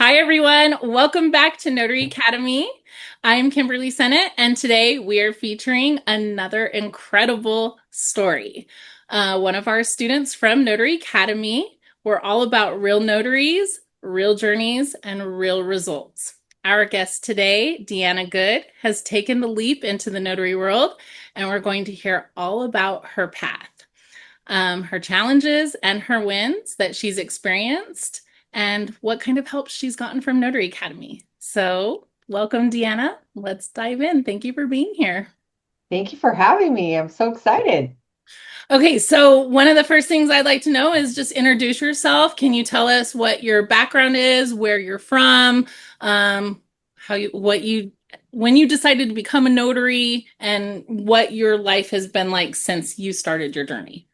Hi, everyone. Welcome back to Notary Academy. I'm Kimberly Sennett, and today we are featuring another incredible story. One of our students from Notary Academy. We're all about real notaries, real journeys, and real results. Our guest today, Deanna Good, has taken the leap into the notary world, and we're going to hear all about her path, her challenges and her wins that she's experienced, and what kind of help she's gotten from Notary Academy. So, welcome, Deanna. Let's dive in. Thank you for being here. Thank you for having me. I'm so excited. Okay, so one of the first things I'd like to know is just introduce yourself. Can you tell us what your background is, where you're from, how you, what you, when you decided to become a notary, and what your life has been like since you started your journey?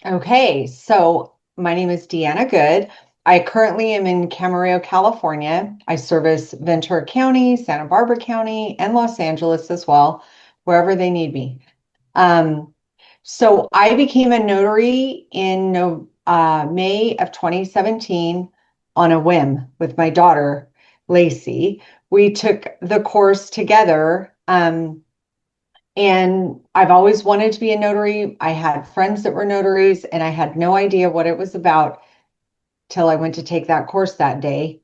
Okay, so my name is Deanna Good. I currently am in Camarillo, California. I service Ventura County, Santa Barbara County, and Los Angeles as well, wherever they need me. Um, so I became a notary in May of 2017 on a whim with my daughter, Lacey. We took the course together. And I've always wanted to be a notary. I had friends that were notaries, and I had no idea what it was about till I went to take that course that day.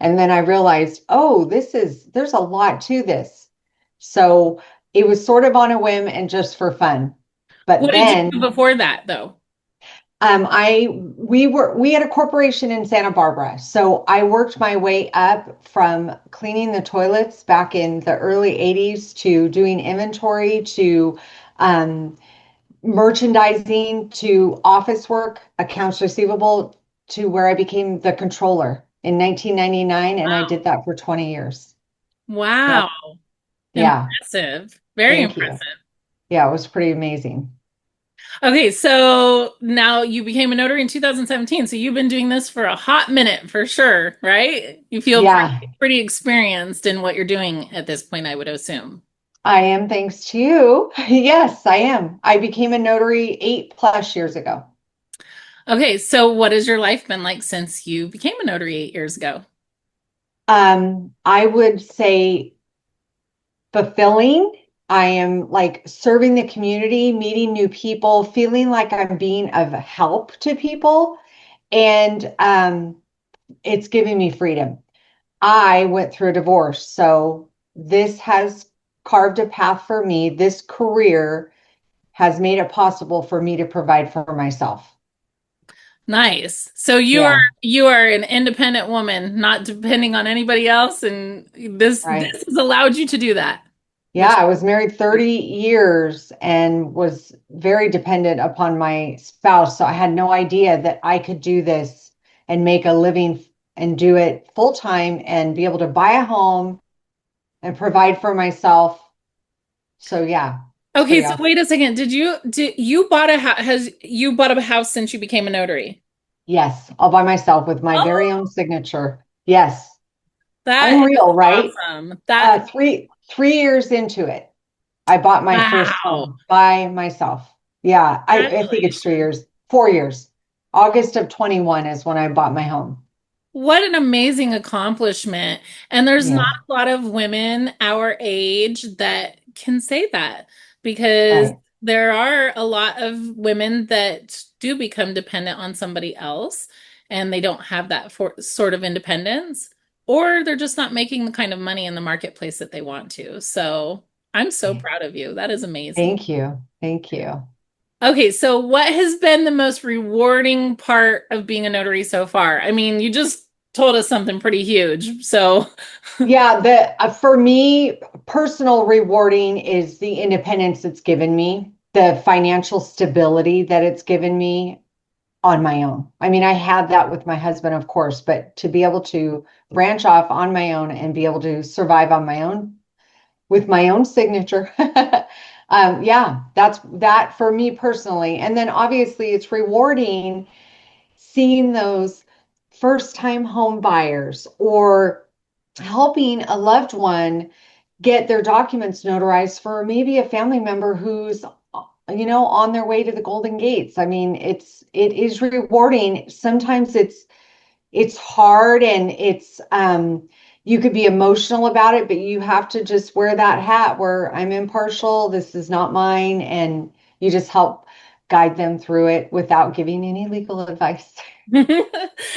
And then I realized, oh, there's a lot to this. So it was sort of on a whim and just for fun. But What did you do then before that, though? we had a corporation in Santa Barbara. So I worked my way up from cleaning the toilets back in the early 80s to doing inventory to um, merchandising to office work, accounts receivable to where I became the controller in 1999, and I did that for 20 years. Yep. Wow. Yeah. Impressive. Very Thank you. impressive. Yeah, it was pretty amazing. Okay, so now you became a notary in 2017. So you've been doing this for a hot minute for sure, right? You feel Yeah, pretty experienced in what you're doing at this point, I would assume. I am thanks to you. Yes, I am. I became a notary 8+ years ago. Okay, so what has your life been like since you became a notary 8 years ago? I would say fulfilling. I am like serving the community, meeting new people, feeling like I'm being of help to people. And it's giving me freedom. I went through a divorce, so this has carved a path for me. This career has made it possible for me to provide for myself. Nice. So you are Yeah, you are an independent woman, not depending on anybody else, and this right. has allowed you to do that, Yeah, which I was married 30 years and was very dependent upon my spouse. So I had no idea that I could do this and make a living and do it full time and be able to buy a home and provide for myself. So yeah, it's Okay, pretty so awesome. wait a second. Did you bought a house has you bought a house since you became a notary? Yes, all by myself with my very own Oh, signature. Yes. that is Unreal, right? awesome. That Three years into it, I bought my first wow. home by myself. Yeah, I think it's Congratulations. 3 years, 4 years. August of 21 is when I bought my home. What an amazing accomplishment. And there's not Yeah, a lot of women our age that can say that because right. there are a lot of women that do become dependent on somebody else and they don't have that sort of independence, or they're just not making the kind of money in the marketplace that they want to. So I'm so proud of you. That is amazing. Thank you. Thank you. Okay, so what has been the most rewarding part of being a notary so far? I mean, you just told us something pretty huge. So, Yeah, the for me, personal rewarding is the independence it's given me, the financial stability that it's given me on my own. I mean, I had that with my husband, of course, but to be able to branch off on my own and be able to survive on my own with my own signature. Yeah, that's that for me personally. And then obviously it's rewarding seeing those first time home buyers or helping a loved one get their documents notarized for maybe a family member who's on their way to the Golden Gates. I mean, it is rewarding. Sometimes it's it's hard and you could be emotional about it, but you have to just wear that hat where I'm impartial, this is not mine, and you just help guide them through it without giving any legal advice.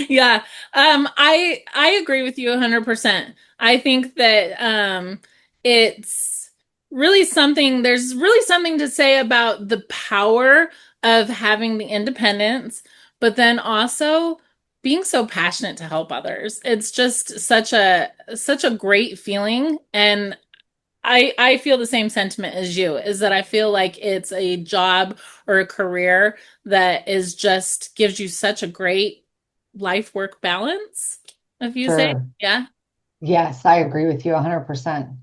Yeah. I agree with you 100%. I think that it's really something there's really something to say about the power of having the independence, but then also being so passionate to help others. It's just such a great feeling, and I feel the same sentiment as you, is that I feel like it's a job or a career that is just gives you such a great life work balance, if you say. Sure. Yeah. Yes, I agree with you 100%.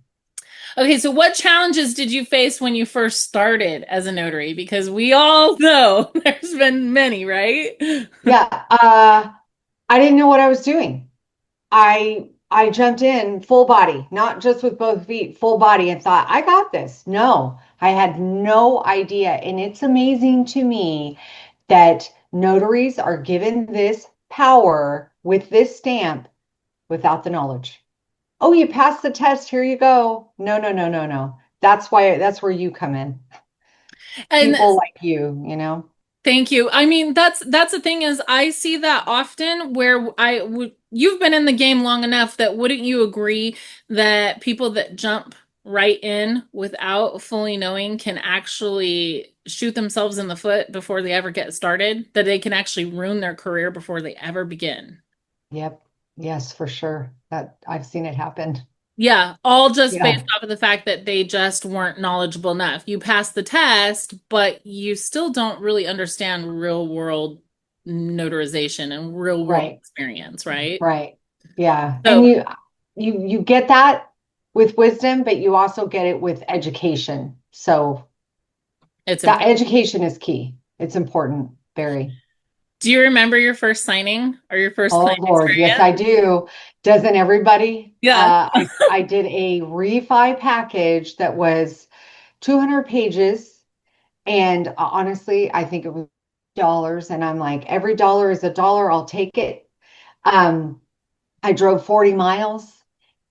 Okay, so what challenges did you face when you first started as a notary? Because we all know there's been many, right? Yeah, I didn't know what I was doing. I jumped in full body, not just with both feet, full body, and thought, I got this. No, I had no idea. And it's amazing to me that notaries are given this power with this stamp without the knowledge. Oh, you passed the test. Here you go. No, no, no, no, no. That's where you come in. And People like you. thank you. I mean, that's the thing is I see that often where you've been in the game long enough that wouldn't you agree that people that jump right in without fully knowing can actually shoot themselves in the foot before they ever get started, that they can actually ruin their career before they ever begin. Yep. Yes, for sure. That I've seen it happen. Yeah, all just based Yeah. off of the fact that they just weren't knowledgeable enough. You passed the test, but you still don't really understand real world notarization and real world Right. experience, right? Right. Yeah. And So you get that with wisdom, but you also get it with education. So it's that important. education is key. It's important. Very. Do you remember your first signing or your first Oh client Lord, yes, experience? I do. Doesn't everybody? Yeah. I did a refi package that was 200 pages, and honestly, I think it was dollars, and I'm like, every dollar is a dollar. I'll take it. Um, I drove 40 miles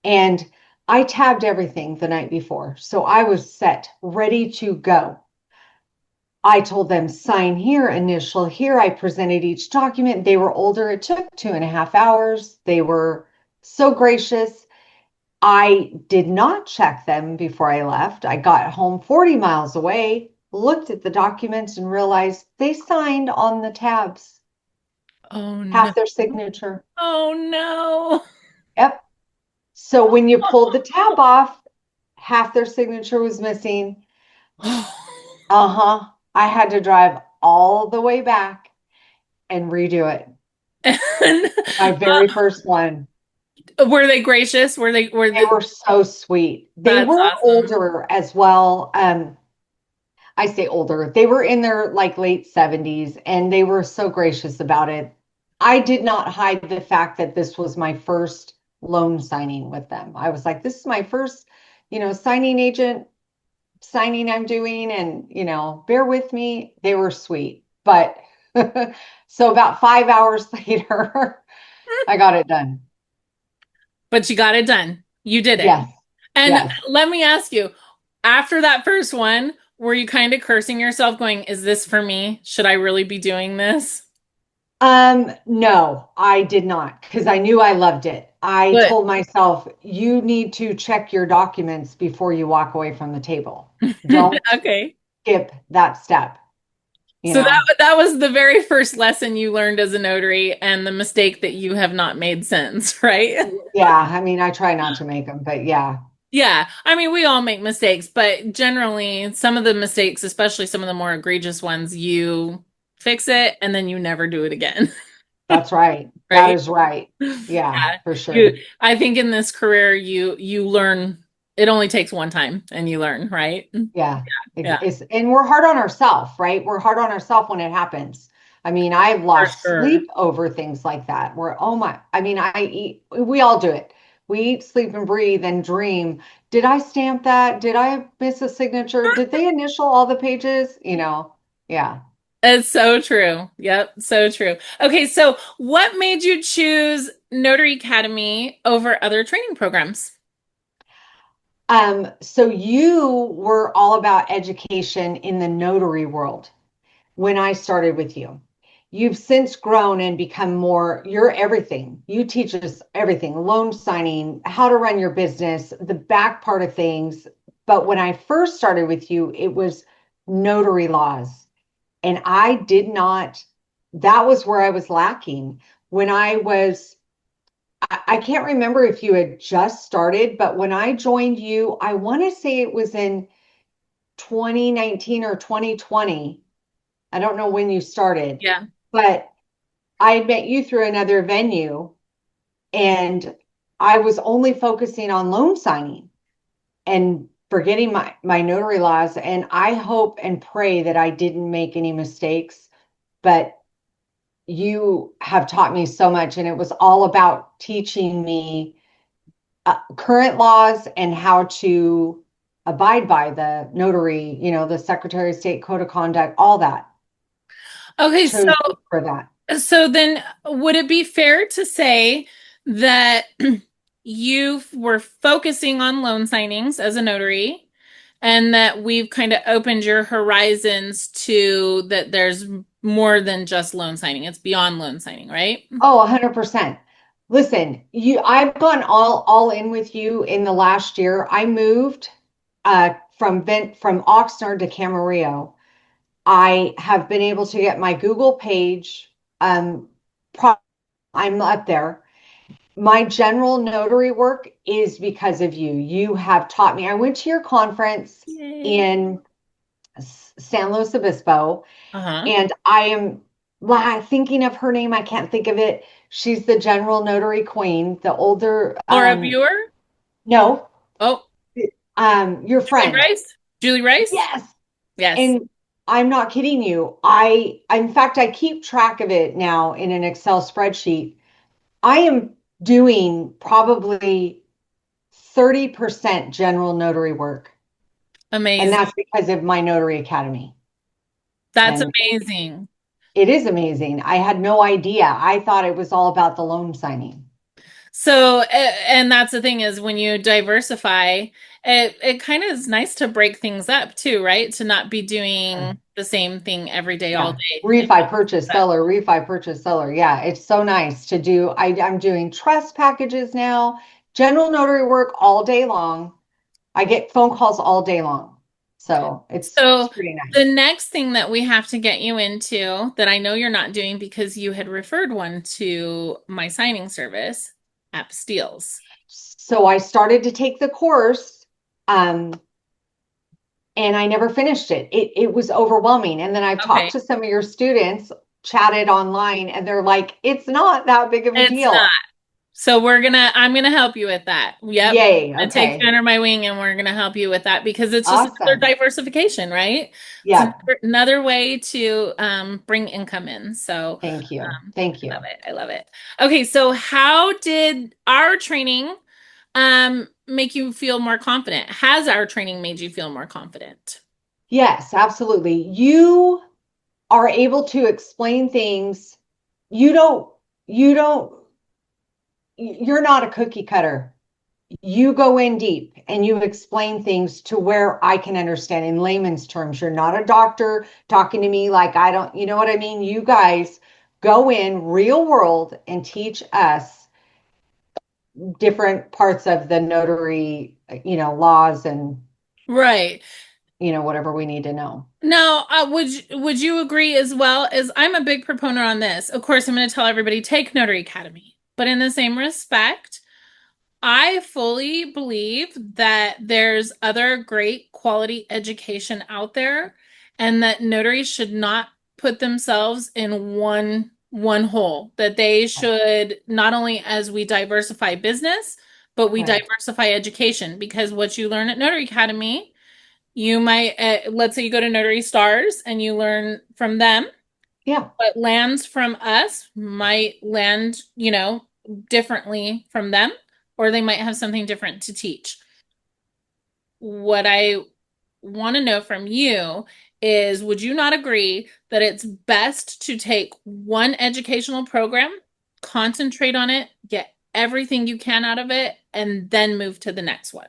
and I tabbed everything the night before. So I was set, ready to go. I told them sign here, initial here. I presented each document. They were older. It took 2.5 hours. They were so gracious. I did not check them before I left. I got home 40 miles away, looked at the documents, and realized they signed on the tabs, Oh no. half their signature. Oh no. Yep. So when you pulled the tab off, half their signature was missing. Uh-huh. I had to drive all the way back and redo it. And My very first one. were they gracious? They were so sweet. They That's were awesome. older as well. I say older. They were in their like late 70s and they were so gracious about it. I did not hide the fact that this was my first loan signing with them. I was like, this is my first, signing agent signing I'm doing, and bear with me. They were sweet. But so about 5 hours later, I got it done. But you got it done. You did it. Yes, And yes. let me ask you, after that first one, were you kind of cursing yourself, going, is this for me? Should I really be doing this? No, I did not because I knew I loved it. I Good. told myself, you need to check your documents before you walk away from the table. Don't Okay. skip that step, you So know? that was the very first lesson you learned as a notary and the mistake that you have not made since, right? Yeah, I mean, I try not to make them, but yeah, Yeah. I mean, we all make mistakes, but generally some of the mistakes, especially some of the more egregious ones, you fix it and then you never do it again, that's right. That right? is right. Yeah, Yeah. for You, sure. I think in this career you learn, it only takes one time and you learn, right? Yeah. Yeah, And we're hard on ourselves, right? We're hard on ourselves when it happens. I mean, I've for lost sure. sleep over things like that where, oh my, I mean, we all do it. We eat, sleep, and breathe and dream. Did I stamp that? Did I miss a signature? Did they initial all the pages? Yeah. It's so true. Yep, so true. Okay, so what made you choose Notary Academy over other training programs? So you were all about education in the notary world when I started with you. You've since grown and become more, you're everything. You teach us everything, loan signing, how to run your business, the back part of things. But when I first started with you, it was notary laws. And I did not, that was where I was lacking. When I can't remember if you had just started, but when I joined you, I want to say it was in 2019 or 2020. I don't know when you started, Yeah. but I had met you through another venue and I was only focusing on loan signing and forgetting my notary laws. And I hope and pray that I didn't make any mistakes, but you have taught me so much. And it was all about teaching me current laws and how to abide by the notary, the Secretary of State Code of Conduct, all that. Okay, Chose you for that. so then would it be fair to say that you were focusing on loan signings as a notary and that we've kind of opened your horizons to that there's more than just loan signing. It's beyond loan signing, right? Oh, 100%. Listen, I've gone all in with you in the last year. I moved from Oxnard to Camarillo. I have been able to get my Google page. Pro I'm up there. My general notary work is because of you. You have taught me. I went to your conference Yay. in San Luis Obispo, Uh-huh. and I am thinking of her name. I can't think of it. She's the general notary queen, the older, Laura Buer? no, Oh, your Julie friend. Rice? Julie Rice? Yes. Yes. And I'm not kidding you. In fact, I keep track of it now in an Excel spreadsheet. I am doing probably 30% general notary work. And Amazing. that's because of my Notary Academy. That's And amazing. it is amazing. I had no idea. I thought it was all about the loan signing. So, and that's the thing is when you diversify, it kind of is nice to break things up too, right? To not be doing the same thing every day, all Yeah. day. Refi purchase seller, refi purchase seller. Yeah, it's so nice to do. I'm doing trust packages now, general notary work all day long. I get phone calls all day long. So it's So, pretty the nice. next thing that we have to get you into that I know you're not doing because you had referred one to my signing service, Steels. So I started to take the course, um, and I never finished it. It was overwhelming. And then I've Okay. talked to some of your students, chatted online, and they're like, it's not that big of a It's not. deal. So I'm gonna help you with that. Yep. Yay. I'm gonna take you Okay. under my wing and we're gonna help you with that because it's just another Awesome. diversification, right? It's Yeah. another way to bring income in. So Thank you. Thank I love you. it. I love it. Okay, so how did our training make you feel more confident? Has our training made you feel more confident? Yes, absolutely. You are able to explain things. You don't, you don't, you're not a cookie cutter. You go in deep and you explain things to where I can understand in layman's terms. You're not a doctor talking to me like I don't, you know what I mean? You guys go in real world and teach us different parts of the notary, laws and, Right. whatever we need to know. Now, would you agree as well as I'm a big proponent on this? Of course, I'm going to tell everybody take Notary Academy, but in the same respect, I fully believe that there's other great quality education out there, and that notaries should not put themselves in one hole. That they should not only as we diversify business, but we Right. diversify education because what you learn at Notary Academy you might, let's say you go to Notary Stars and you learn from them. Yeah. What lands from us might land, differently from them, or they might have something different to teach. What I want to know from you is would you not agree that it's best to take one educational program, concentrate on it, get everything you can out of it, and then move to the next one?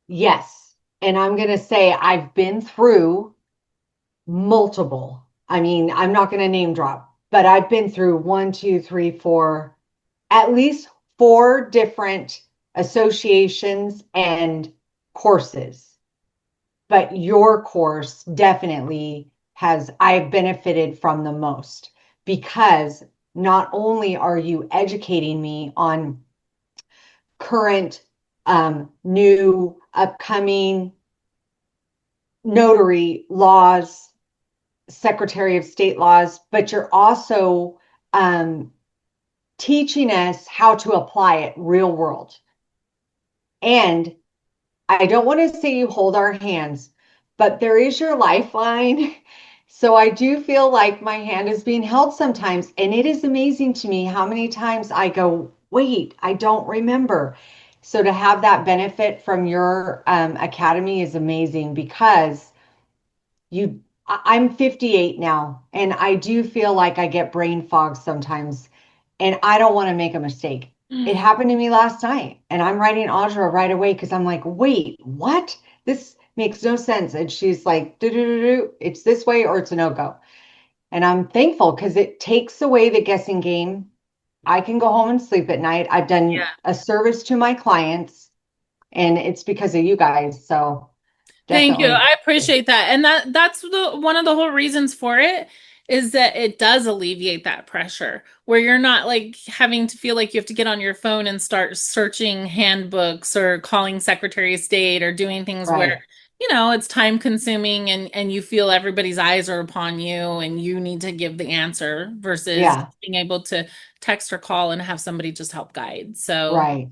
Yes. And I'm going to say I've been through multiple. I mean, I'm not going to name drop, but I've been through one, two, three, four, at least four different associations and courses. But your course definitely has, I've benefited from the most because not only are you educating me on current, new, upcoming notary laws, Secretary of State laws, but you're also um, teaching us how to apply it real world. And I don't want to say you hold our hands, but there is your lifeline. So I do feel like my hand is being held sometimes. And it is amazing to me how many times I go, wait, I don't remember. So to have that benefit from your academy is amazing because I'm 58 now, and I do feel like I get brain fog sometimes, and I don't want to make a mistake. It happened to me last night, and I'm writing Audra right away because I'm like, wait, what? This makes no sense. And she's like, do, do, do, do. It's this way or it's a no-go. And I'm thankful because it takes away the guessing game. I can go home and sleep at night. I've done Yeah. a service to my clients, and it's because of you guys. So Thank you. definitely. I appreciate that. And that's the one of the whole reasons for it is that it does alleviate that pressure where you're not like having to feel like you have to get on your phone and start searching handbooks or calling Secretary of State or doing things where, Right. it's time consuming and you feel everybody's eyes are upon you and you need to give the answer versus Yeah. being able to text or call and have somebody just help guide. So Right.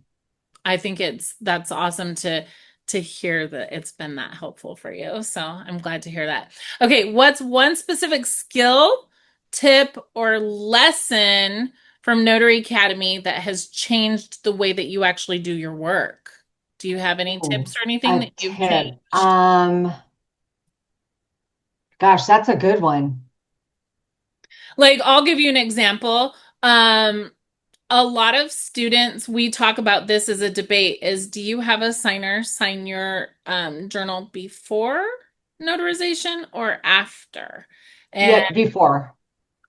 I think that's awesome to hear that it's been that helpful for you. So I'm glad to hear that. Okay, what's one specific skill, tip, or lesson from Notary Academy that has changed the way that you actually do your work? Do you have any Ooh, tips or anything a that you've tip. changed? Gosh, that's a good one. Like, I'll give you an example. Um, a lot of students, we talk about this as a debate, is do you have a signer sign your journal before notarization or after? And Yet before.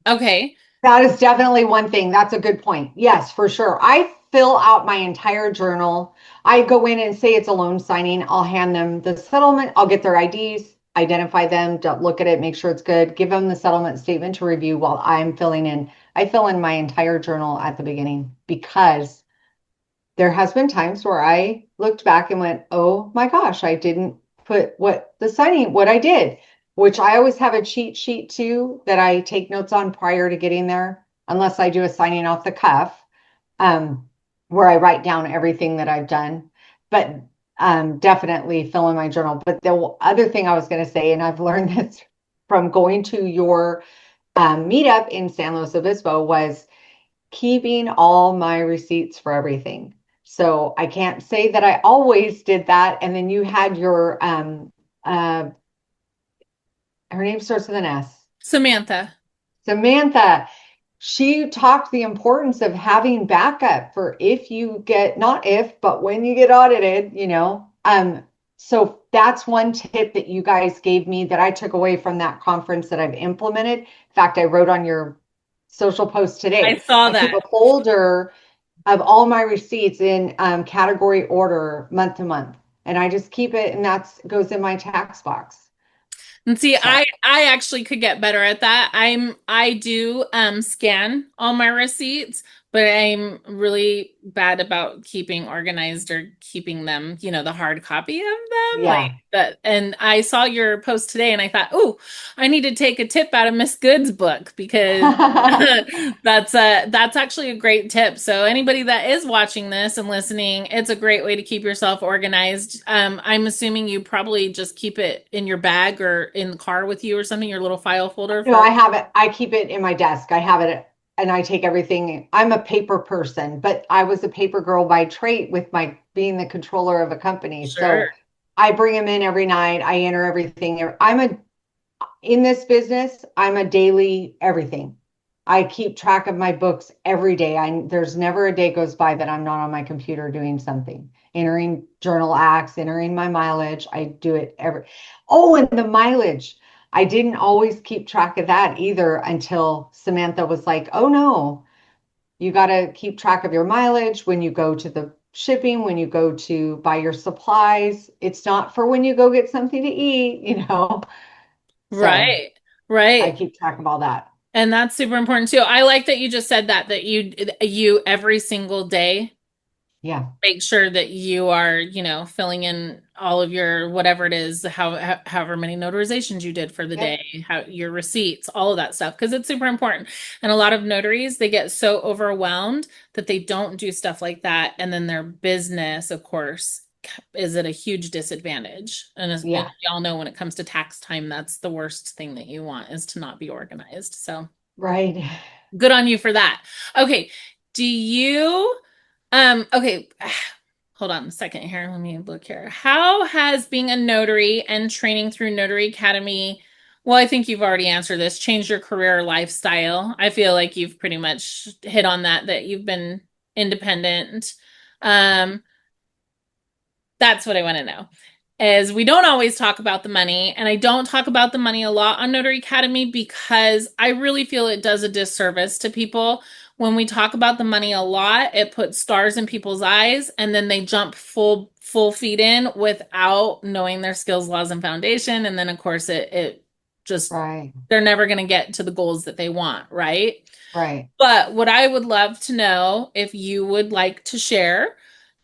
okay, That is definitely one thing. That's a good point. Yes, for sure. I fill out my entire journal. I go in and say it's a loan signing. I'll hand them the settlement. I'll get their IDs, identify them, look at it, make sure it's good, give them the settlement statement to review while I'm filling in. I fill in my entire journal at the beginning because there has been times where I looked back and went, "Oh my gosh, I didn't put what I did," which I always have a cheat sheet too that I take notes on prior to getting there, unless I do a signing off the cuff, um, where I write down everything that I've done. But definitely fill in my journal. But the other thing I was going to say, and I've learned this from going to your meetup in San Luis Obispo, was keeping all my receipts for everything. So I can't say that I always did that. And then you had your her name starts with an S. Samantha. Samantha, she talked the importance of having backup for if you get, not if, but when you get audited, so that's one tip that you guys gave me that I took away from that conference that I've implemented. In fact, I wrote on your social post I today. saw I keep that. a folder of all my receipts in category order month to month. And I just keep it and that's goes in my tax box. And see, So I actually could get better at that. I do scan all my receipts, but I'm really bad about keeping organized or keeping them, the hard copy of them. Like yeah. that. And I saw your post today and I thought, oh, I need to take a tip out of Miss Good's book because that's actually a great tip. So anybody that is watching this and listening, it's a great way to keep yourself organized. I'm assuming you probably just keep it in your bag or in the car with you or something, your little file folder No, for. I have it. I keep it in my desk. I have it and I take everything. I'm a paper person, but I was a paper girl by trade with my being the controller of a company. Sure. So I bring them in every night. I enter everything. In this business, I'm a daily everything. I keep track of my books every day. There's never a day goes by that I'm not on my computer doing something, entering journal acts, entering my mileage. I do it every. Oh, and the mileage. I didn't always keep track of that either until Samantha was like, "Oh no, you got to keep track of your mileage when you go to the shipping, when you go to buy your supplies. It's not for when you go get something to eat, you know." So Right. I Right. keep track of all that. And that's super important too. I like that you just said that you every single day Yeah. make sure that you are, filling in all of your whatever it is, however many notarizations you did for the Yep. day, how your receipts, all of that stuff, because it's super important. And a lot of notaries, they get so overwhelmed that they don't do stuff like that, and then their business, of course, is at a huge disadvantage. And Yeah. y'all know when it comes to tax time, that's the worst thing that you want is to not be organized. So Right. good on you for that. Okay. Do you okay, hold on a second here. Let me look here. How has being a notary and training through Notary Academy, well, I think you've already answered this, changed your career or lifestyle? I feel like you've pretty much hit on that you've been independent. Um, that's what I want to know. Is we don't always talk about the money, and I don't talk about the money a lot on Notary Academy because I really feel it does a disservice to people. When we talk about the money a lot, it puts stars in people's eyes, and then they jump full feet in without knowing their skills, laws, and foundation. And then of course it just Right. they're never going to get to the goals that they want, right? Right. But what I would love to know, if you would like to share,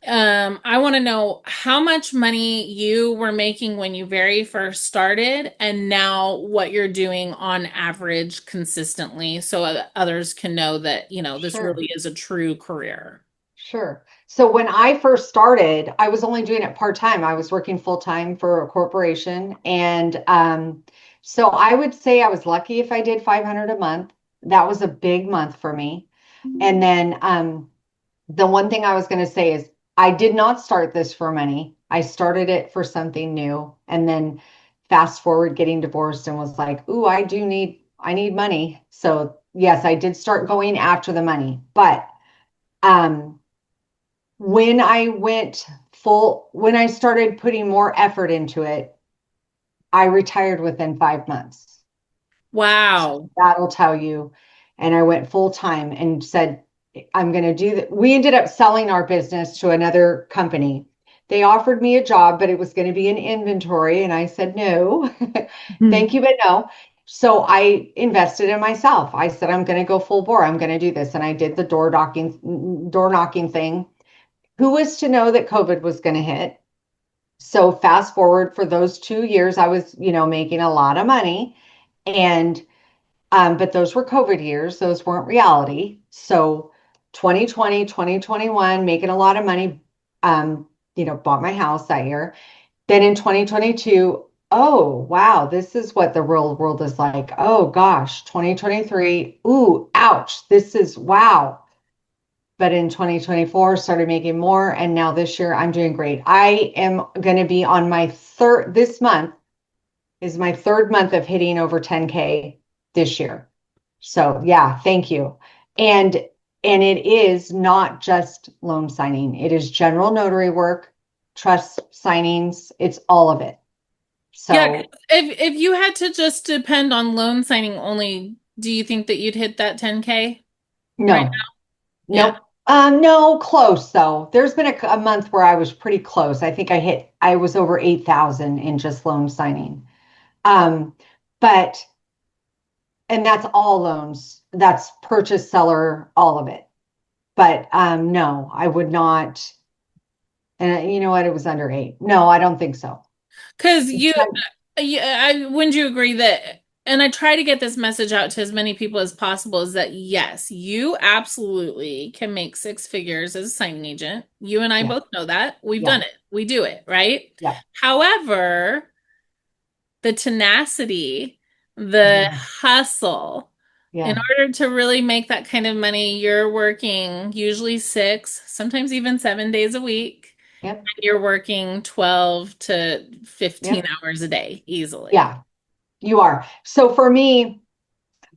I want to know how much money you were making when you very first started, and now what you're doing on average consistently, so others can know that, this Sure. really is a true career. Sure. So when I first started, I was only doing it part-time. I was working full-time for a corporation. And so I would say I was lucky if I did 500 a month. That was a big month for me. And then the one thing I was going to say is I did not start this for money. I started it for something new. And then fast forward getting divorced and was like, "Ooh, I need money." So yes, I did start going after the money. But um when when I started putting more effort into it, I retired within 5 months. So Wow. that'll tell you. And I went full time and said, I'm going to do that. We ended up selling our business to another company. They offered me a job, but it was going to be in inventory. And I said, no, thank you, but no. So I invested in myself. I said, I'm going to go full bore. I'm going to do this. And I did the door knocking thing. Who was to know that COVID was going to hit? So fast forward for those 2 years, I was, making a lot of money. And but those were COVID years, those weren't reality. So 2020, 2021, making a lot of money, bought my house that year. Then in 2022, oh, wow, this is what the real world is like. Oh gosh, 2023, ooh, ouch, this is wow. But in 2024, started making more. And now this year, I'm doing great. I am going to be on this month is my third month of hitting over 10K this year. So yeah, thank you. And it is not just loan signing. It is general notary work, trust signings, it's all of it. Yeah, So 'cause if you had to just depend on loan signing only, do you think that you'd hit that 10K right no, now? Yeah. nope. No, close though. There's been a month where I was pretty close. I think I was over 8,000 in just loan signing. Um, but and that's all loans. That's purchase, seller, all of it. But no, I would not. And you know what? It was under 8. No, I don't think so. Because It's not, wouldn't you agree that, and I try to get this message out to as many people as possible, is that yes, you absolutely can make six figures as a signing agent. You and I yeah, both know that. We've done yeah, it. We do it, right? yeah, However, the tenacity, the yeah, hustle, in yeah, order to really make that kind of money, you're working usually 6, sometimes even 7 days a week. Yep. You're working 12 to 15 Yep. hours a day easily. Yeah, you are. So for me,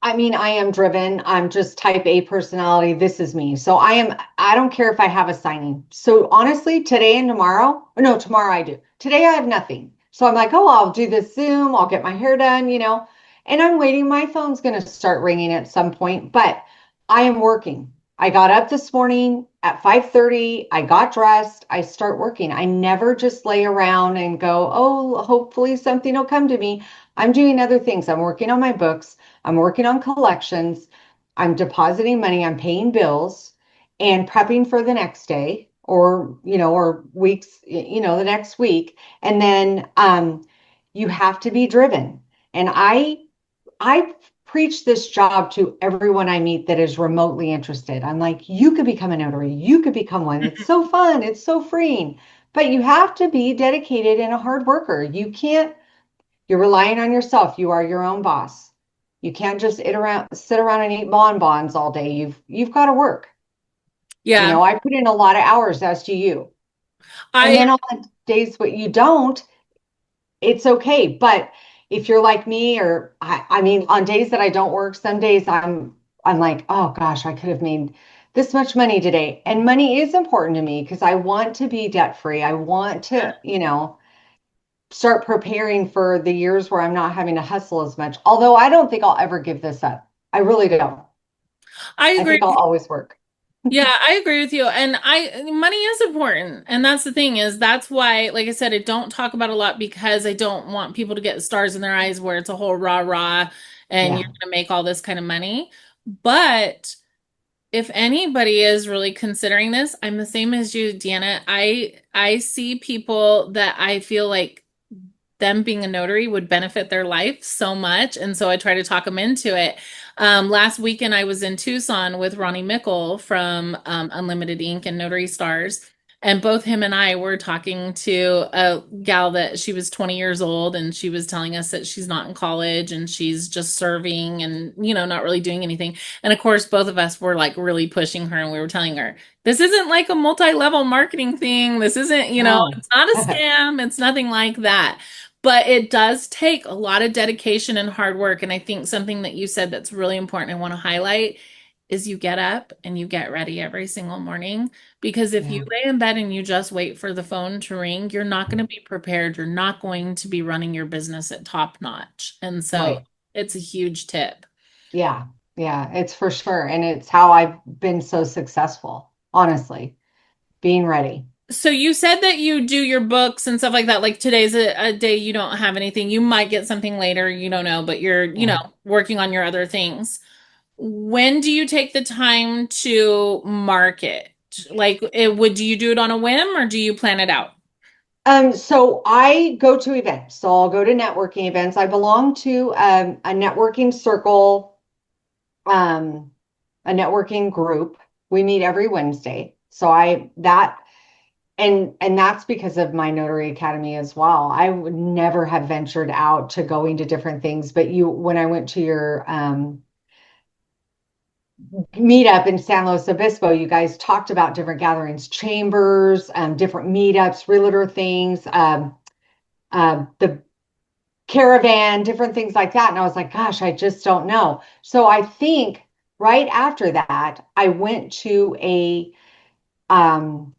I mean, I am driven. I'm just type A personality. This is me. So I don't care if I have a signing. So honestly, today and tomorrow, no, tomorrow I do. Today I have nothing. So I'm like, oh, I'll do this Zoom. I'll get my hair done, and I'm waiting. My phone's going to start ringing at some point, but I am working. I got up this morning at 5:30. I got dressed. I start working. I never just lay around and go, oh, hopefully something will come to me. I'm doing other things. I'm working on my books. I'm working on collections. I'm depositing money. I'm paying bills and prepping for the next day or weeks, the next week. And then you have to be driven. And I preach this job to everyone I meet that is remotely interested. I'm like, you could become a notary. You could become one. It's so fun. It's so freeing. But you have to be dedicated and a hard worker. You're relying on yourself. You are your own boss. You can't just sit around and eat bonbons all day. You've got to work. Yeah. I put in a lot of hours, as do you. And I then on the days what you don't, it's okay. But if you're like me, or I mean, on days that I don't work, some days I'm like, oh gosh, I could have made this much money today. And money is important to me because I want to be debt free. I want to, start preparing for the years where I'm not having to hustle as much. Although I don't think I'll ever give this up. I really don't. I I agree. think I'll always work. Yeah, I agree with you. And money is important. And that's the thing is that's why, like I said, I don't talk about a lot because I don't want people to get stars in their eyes where it's a whole rah rah and you're Yeah. going to make all this kind of money. But if anybody is really considering this, I'm the same as you, Deanna. I see people that I feel like them being a notary would benefit their life so much. And so I try to talk them into it. Last weekend, I was in Tucson with Ronnie Mickle from Unlimited Ink and Notary Stars. And both him and I were talking to a gal that she was 20 years old and she was telling us that she's not in college and she's just serving and, not really doing anything. And of course, both of us were like really pushing her and we were telling her, this isn't like a multi-level marketing thing. This isn't, No. it's not a scam. It's nothing like that. But it does take a lot of dedication and hard work. And I think something that you said that's really important I want to highlight is you get up and you get ready every single morning. Because if you Yeah. lay in bed and you just wait for the phone to ring, you're not going to be prepared. You're not going to be running your business at top notch. And so Right. it's a huge tip. Yeah. Yeah. It's for sure. And it's how I've been so successful, honestly, being ready. So you said that you do your books and stuff like that. Like today's a day you don't have anything. You might get something later, you don't know, but you're, Yeah. working on your other things. When do you take the time to market? Like, do you do it on a whim or do you plan it out? So I go to events. So I'll go to networking events. I belong to a networking circle, um, a networking group. We meet every Wednesday. So I that and that's because of my Notary Academy as well. I would never have ventured out to going to different things, but when I went to your meetup in San Luis Obispo, you guys talked about different gatherings, chambers, different meetups, realtor things, the caravan, different things like that. And I was like, gosh, I just don't know. So I think right after that, I went to um,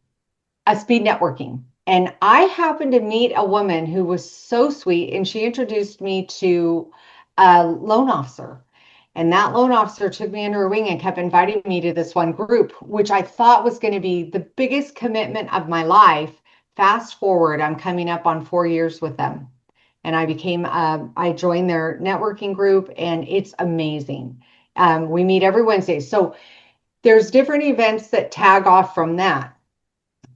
a speed networking. And I happened to meet a woman who was so sweet, and she introduced me to a loan officer. And that loan officer took me under her wing and kept inviting me to this one group, which I thought was going to be the biggest commitment of my life. Fast forward, I'm coming up on 4 years with them. And I joined their networking group, and it's amazing. We meet every Wednesday. So there's different events that tag off from that.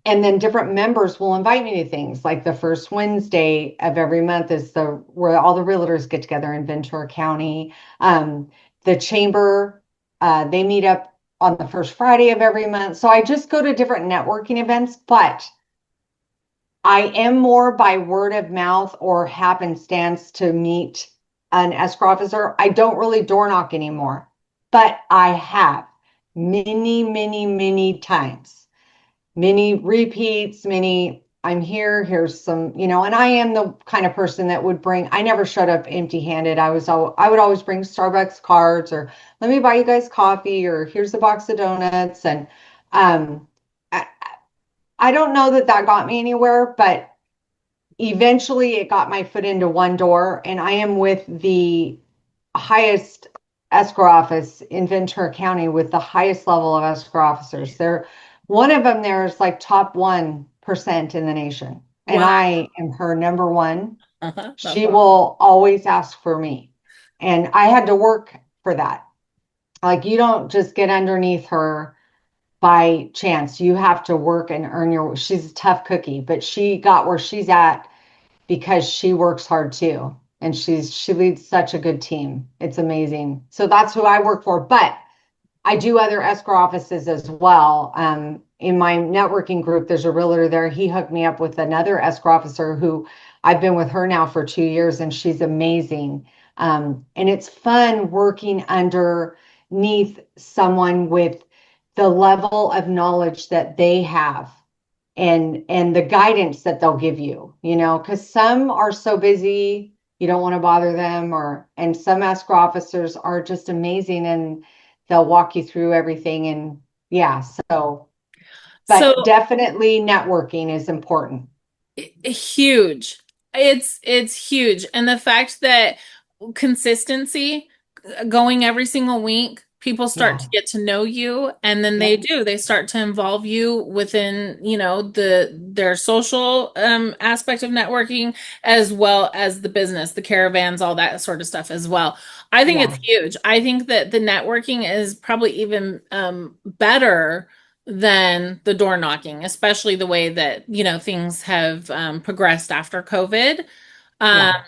And then different members will invite me to things like the first Wednesday of every month is where all the realtors get together in Ventura County. The chamber, they meet up on the first Friday of every month. So I just go to different networking events, but I am more by word of mouth or happenstance to meet an escrow officer. I don't really door knock anymore, but I have many, many, many times, many repeats, many. I'm here. Here's some, and I am the kind of person that would bring, I never showed up empty-handed. I would always bring Starbucks cards or let me buy you guys coffee or here's a box of donuts. And um, I, I don't know that that got me anywhere, but eventually it got my foot into one door and I am with the highest escrow office in Ventura County with the highest level of escrow officers. One of them there is like top 1% in the nation. And Wow. I am her number one. That's She awesome. will always ask for me. And I had to work for that. Like you don't just get underneath her by chance. You have to work and earn she's a tough cookie, but she got where she's at because she works hard too. And she leads such a good team. It's amazing. So that's who I work for. But I do other escrow offices as well. In my networking group, there's a realtor there. He hooked me up with another escrow officer who I've been with her now for 2 years, and she's amazing. And it's fun working underneath someone with the level of knowledge that they have and the guidance that they'll give you, because some are so busy you don't want to bother them, or and some escrow officers are just amazing and they'll walk you through everything. And yeah, so but So definitely networking is important. huge. It's huge. And the fact that consistency, going every single week, people start Yeah, to get to know you, and then yep, they start to involve you within, their social aspect of networking, as well as the business, the caravans, all that sort of stuff as well. I think it's yeah, huge. I think that the networking is probably even better than the door knocking, especially the way that, things have progressed after COVID. Um, yeah,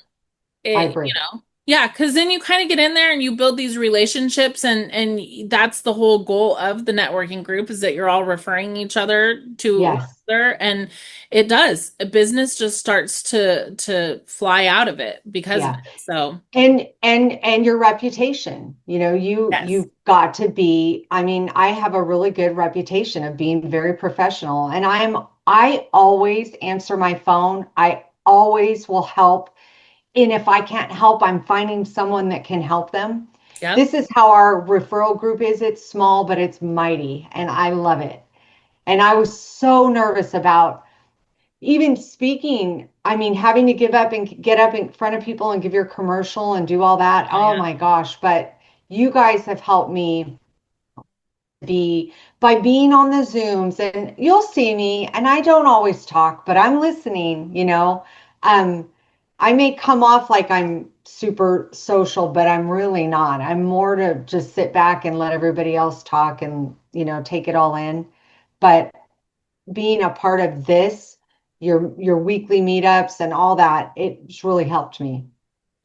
I it, agree. yeah, because then you kind of get in there and you build these relationships, and that's the whole goal of the networking group, is that you're all referring each other to one Yes. another, and it does. A business just starts to fly out of it because of Yeah. it. So, And your reputation, yes. you've got to be, I mean, I have a really good reputation of being very professional, and I always answer my phone. I always will help. And if I can't help, I'm finding someone that can help them. Yep. This is how our referral group is. It's small, but it's mighty, and I love it. And I was so nervous about even speaking. I mean, having to give up and get up in front of people and give your commercial and do all that. Oh, Oh yeah. my gosh. But you guys have helped me be by being on the Zooms, and you'll see me, and I don't always talk, but I'm listening. Um, I may come off like I'm super social, but I'm really not. I'm more to just sit back and let everybody else talk and, take it all in. But being a part of this, your weekly meetups and all that, it's really helped me.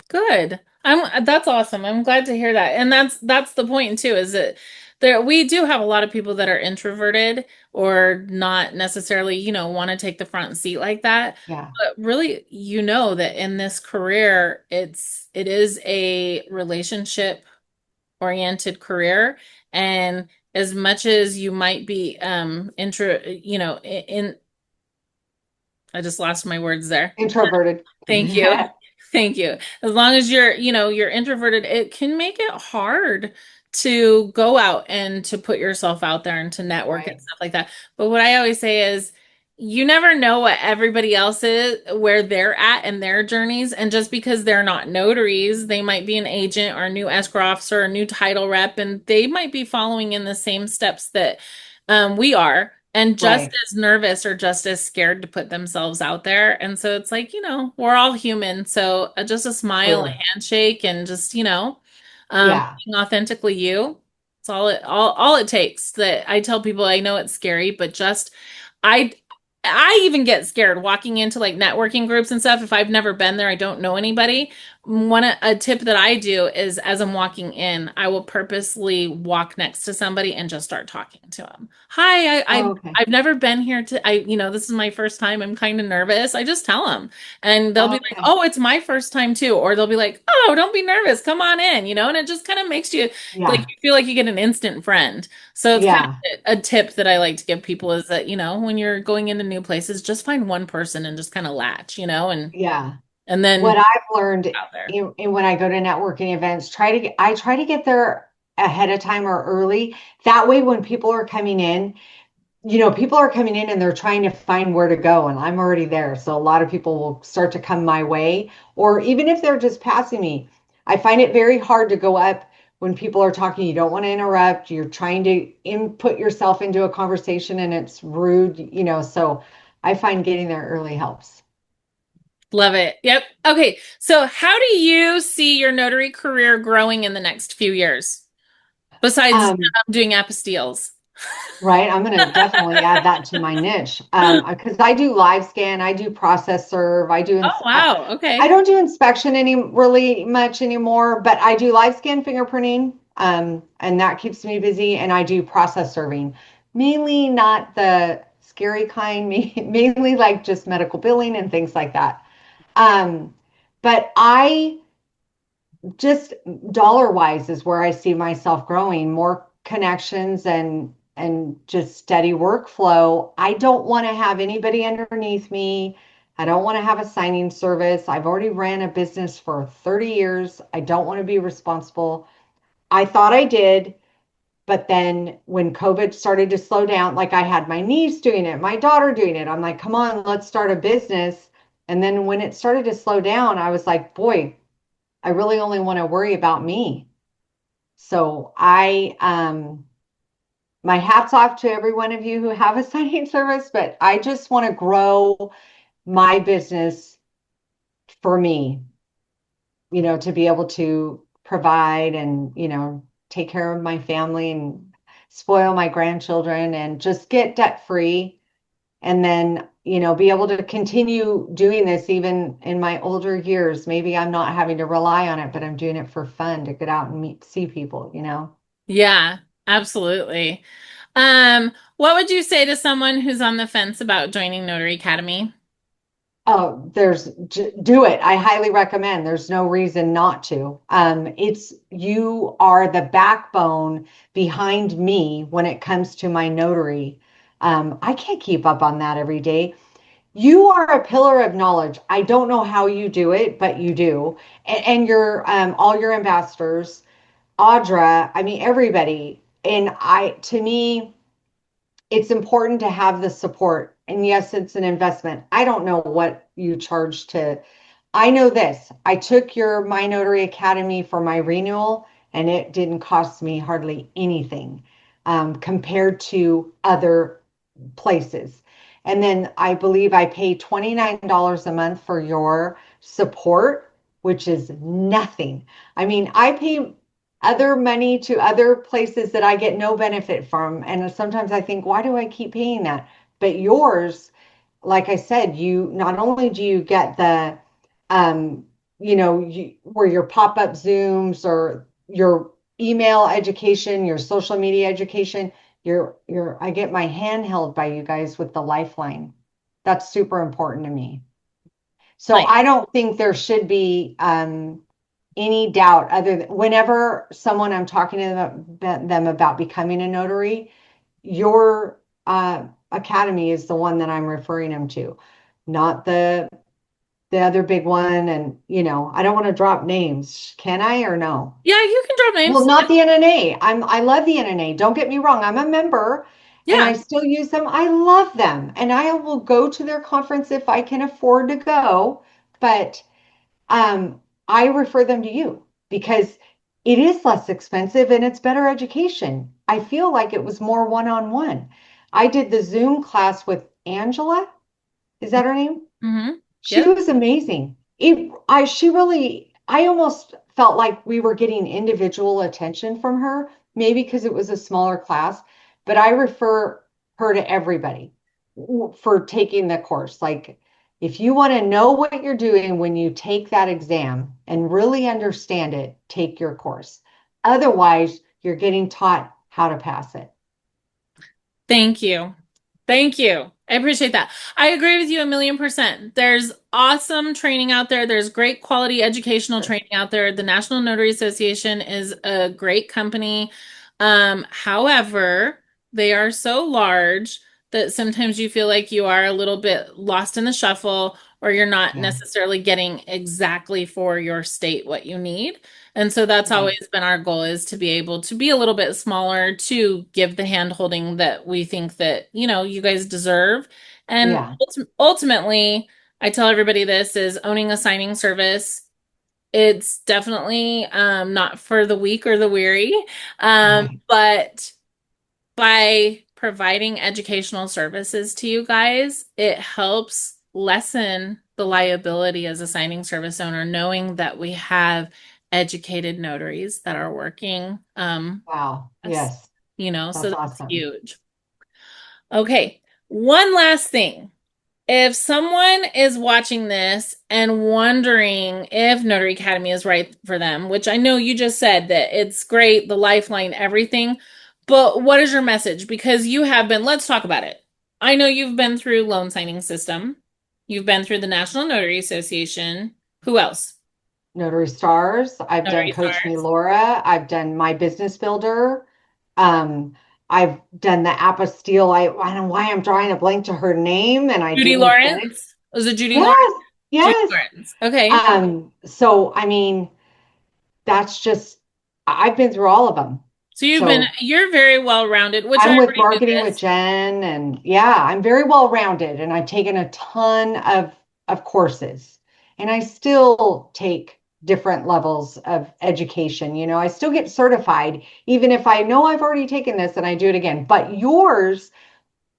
Good. That's awesome. I'm glad to hear that. And that's the point too, is that there we do have a lot of people that are introverted or not necessarily, want to take the front seat like that. Yeah, But really, that in this career, it is a relationship oriented career. And as much as you might be I just lost my words there. introverted. Thank you. Thank you. As long as you're introverted, it can make it hard to go out and to put yourself out there and to network and Right, stuff like that. But what I always say is you never know what everybody else is, where they're at in their journeys. And just because they're not notaries, they might be an agent or a new escrow officer or a new title rep, and they might be following in the same steps that we are, and just right. as nervous or just as scared to put themselves out there. And so it's like, we're all human. So just a smile, a Sure. handshake, and just, Yeah, being authentically you. It's all it takes. That I tell people, I know it's scary, but just I I even get scared walking into like networking groups and stuff if I've never been there, I don't know anybody. A tip that I do is as I'm walking in, I will purposely walk next to somebody and just start talking to them. Hi, Oh, okay. I've never been here to this is my first time. I'm kind of nervous. I just tell them, and they'll be like, Okay. "Oh, it's my first time too," or they'll be like, "Oh, don't be nervous. Come on in," and it just kind of makes you like Yeah. you feel like you get an instant friend. So it's kind Yeah. of a tip that I like to give people is that, when you're going into new places, just find one person and just kind of latch, Yeah. and What then I've learned out there. when I go to networking events, I try to get there ahead of time or early. That way, when people are coming in, people are coming in and they're trying to find where to go, and I'm already there. So a lot of people will start to come my way, or even if they're just passing me, I find it very hard to go up when people are talking. You don't want to interrupt. You're trying to input yourself into a conversation and it's rude, so I find getting there early helps. Love it. Yep. Okay. So, how do you see your notary career growing in the next few years besides Um, doing apostilles? Right. I'm going to definitely add that to my niche. Because I do live scan, I do process serve, Oh, wow. I Okay. don't do inspection any really much anymore, but I do live scan fingerprinting, and that keeps me busy. And I do process serving, mainly not the scary kind, mainly like just medical billing and things like that. Um, but I just dollar wise is where I see myself growing, more connections and just steady workflow. I don't want to have anybody underneath me. I don't want to have a signing service. I've already ran a business for 30 years. I don't want to be responsible. I thought I did, but then when COVID started to slow down, like I had my niece doing it, my daughter doing it, I'm like, come on, let's start a business. And then when it started to slow down, I was like, boy, I really only want to worry about me. So my hat's off to every one of you who have a signing service, but I just want to grow my business for me, to be able to provide and, take care of my family and spoil my grandchildren and just get debt free. And then, be able to continue doing this even in my older years. Maybe I'm not having to rely on it, but I'm doing it for fun to get out and see people. Yeah, absolutely. What would you say to someone who's on the fence about joining Notary Academy? Oh, do it. I highly recommend. There's no reason not to. You are the backbone behind me when it comes to my notary. I can't keep up on that every day. You are a pillar of knowledge. I don't know how you do it, but you do. And your all your ambassadors, Audra, I mean everybody. And to me, it's important to have the support. And yes, it's an investment. I don't know what you charge to. I know this. I took your My Notary Academy for my renewal, and it didn't cost me hardly anything compared to other places. And then I believe I pay $29 a month for your support, which is nothing. I mean, I pay other money to other places that I get no benefit from. And sometimes I think, why do I keep paying that? But yours, like I said, you not only do you get the, um, where your pop-up Zooms or your email education, your social media education, I get my hand held by you guys with the lifeline. That's super important to me. So Nice. I don't think there should be any doubt other than whenever someone I'm talking to them about becoming a notary, your academy is the one that I'm referring them to, not the other big one. And I don't want to drop names. Can I or no? Yeah, you can drop Well, names. not the NNA. I love the NNA. Don't get me wrong. I'm a member and I Yeah. still use them. I love them. And I will go to their conference if I can afford to go. But I refer them to you because it is less expensive and it's better education. I feel like it was more one-on-one. I did the Zoom class with Angela. Is that her name? Mm-hmm. She Yep. was amazing. I almost felt like we were getting individual attention from her, maybe because it was a smaller class, but I refer her to everybody for taking the course. Like, If you want to know what you're doing when you take that exam and really understand it, take your course. Otherwise, you're getting taught how to pass it. Thank you. Thank you. I appreciate that. I agree with you 1,000,000%. There's awesome training out there. There's great quality educational Sure. training out there. The National Notary Association is a great company. However, they are so large that sometimes you feel like you are a little bit lost in the shuffle or you're not Yeah. necessarily getting exactly for your state what you need. And so that's Right. always been our goal is to be able to be a little bit smaller to give the hand holding that we think that, you guys deserve. And Yeah. ultimately, I tell everybody this is owning a signing service. It's definitely not for the weak or the weary. Right. But by providing educational services to you guys, it helps lessen the liability as a signing service owner, knowing that we have educated notaries that are working Wow. us, Yes. so That's that's awesome. huge. Okay, one last thing. If someone is watching this and wondering if Notary Academy is right for them, which I know you just said that it's great, the lifeline, everything, but what is your message? Because you have been, let's talk about it. I know you've been through loan signing system. You've been through the National Notary Association. Who else? Notary Stars. I've done Notary Coach Me Stars. Laura. I've done My Business Builder. Um, I've done the Apostille. I don't know why I'm drawing a blank to her name and I Judy didn't finish. Lawrence. Was it Judy Lawrence? Yes, Judy yes. Lawrence. Okay. So I mean, that's just I've been through all of them. So So you're very well rounded, which I I'm with already knew marketing with this. Jen, and yeah, I'm very well rounded, and I've taken a ton of courses, and I still take different levels of education. I still get certified, even if I know I've already taken this and I do it again. But yours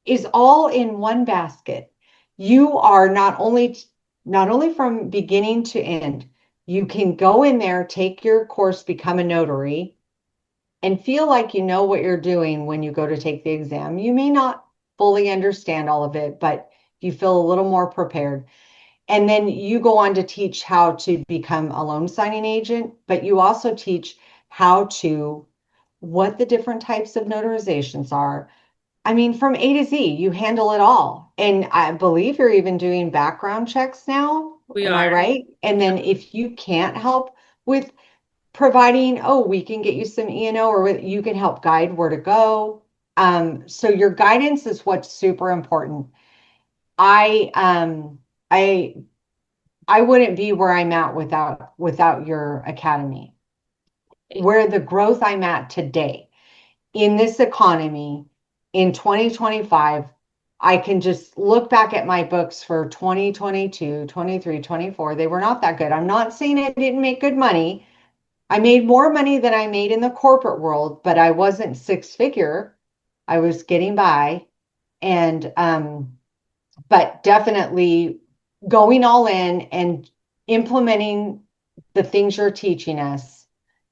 is all in one basket. You are not only from beginning to end. You can go in there, take your course, become a notary and feel like you know what you're doing when you go to take the exam. You may not fully understand all of it, but you feel a little more prepared. And then you go on to teach how to become a loan signing agent, but you also teach what the different types of notarizations are. I mean, from A to Z, you handle it all. And I believe you're even doing background checks now. We Am I are. right? And then if you can't help with providing, oh, we can get you some E&O or you can help guide where to go. So your guidance is what's super important. I um I I wouldn't be where I'm at without your academy. Where the growth I'm at today in this economy in 2025, I can just look back at my books for 2022, 23, 24. They were not that good. I'm not saying I didn't make good money. I made more money than I made in the corporate world, but I wasn't six figure. I was getting by. And but definitely going all in and implementing the things you're teaching us,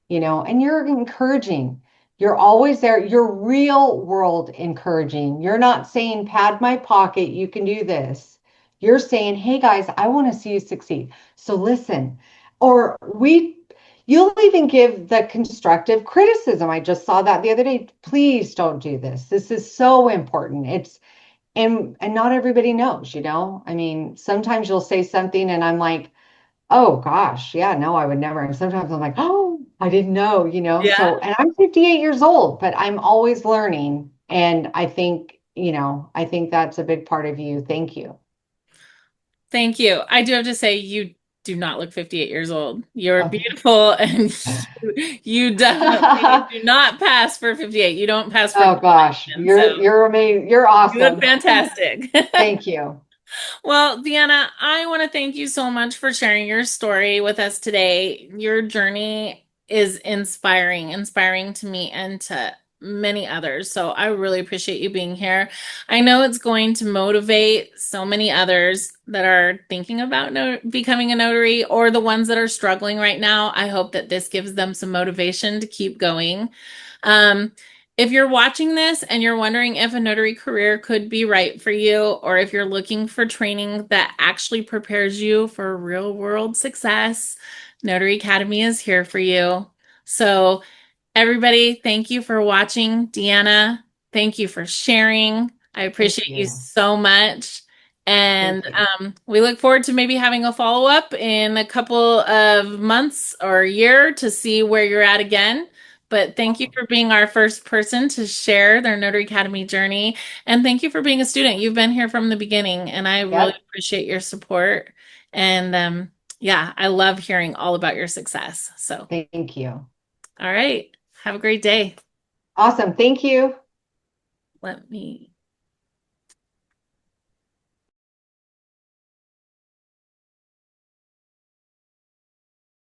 and you're encouraging. You're always there. You're real world encouraging. You're not saying, pad my pocket, you can do this. You're saying, hey guys, I want to see you succeed. So listen, or you'll even give the constructive criticism. I just saw that the other day. Please don't do this. This is so important. And not everybody knows. I mean, sometimes you'll say something and I'm like, oh gosh, yeah, no, I would never. And sometimes I'm like, oh, I didn't know. Yeah. So, and I'm 58 years old, but I'm always learning. And I think that's a big part of you. Thank you. Thank you. I do have to say, you do not look 58 years old. You're Okay. beautiful and you definitely do not pass for 58. You don't pass for Oh gosh, graduation. So you're amazing. You're you look awesome. fantastic. Thank you. Well, Deanna, I want to thank you so much for sharing your story with us today. Your journey is inspiring to me and to many others. So I really appreciate you being here. I know it's going to motivate so many others that are thinking about becoming a notary or the ones that are struggling right now. I hope that this gives them some motivation to keep going. Um, if you're watching this and you're wondering if a notary career could be right for you, or if you're looking for training that actually prepares you for real world success, Notary Academy is here for you. So, everybody, thank you for watching. Deanna, thank you for sharing. I Thank appreciate you you. so much. And Thank you. we look forward to maybe having a follow up in a couple of months or a year to see where you're at again. But thank you Awesome. for being our first person to share their Notary Academy journey. And thank you for being a student. You've been here from the beginning, and I really Yep. appreciate your support. And yeah, I love hearing all about your success. So, Thank you. all right. Have a great day. Awesome. Thank you. Let me